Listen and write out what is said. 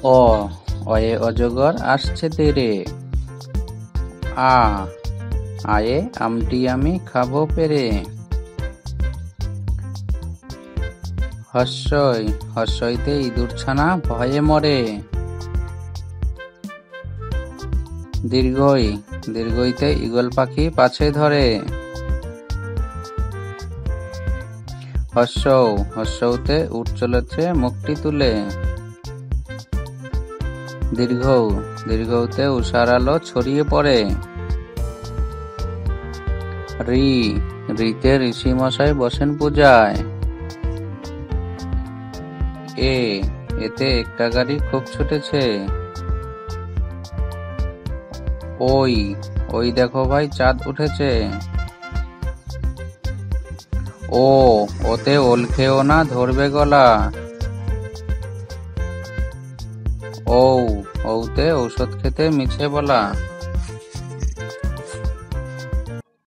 অ, অয়ে অজগর আসছে তেরে। আ, আয়ে আমটি আমি খাবো পেরে। হস্যই, হস্যইতে ইঁদুর ছানা ভয়ে মরে। দীর্ঘই, দীর্ঘইতে ঈগল পাখি পাছে ধরে। হস্যৌ, হস্যৌতে উট চলেছে মুখটি তুলে। দীর্ঘৌ, দীর্ঘৌতে উষার আলো ছড়িয়ে পড়ে। ঋ, ঋতে ঋষি মশাই বসেন পূজায়। এ, এতে একটা গাড়ি খুব ছুটেছে। ওই, ওই দেখো ভাই চাঁদ উঠেছে। ও, ওতে ওল খেও না ধরবে গলা। ঔ, ঔতে ঔষধ খেতে মিছে বলা।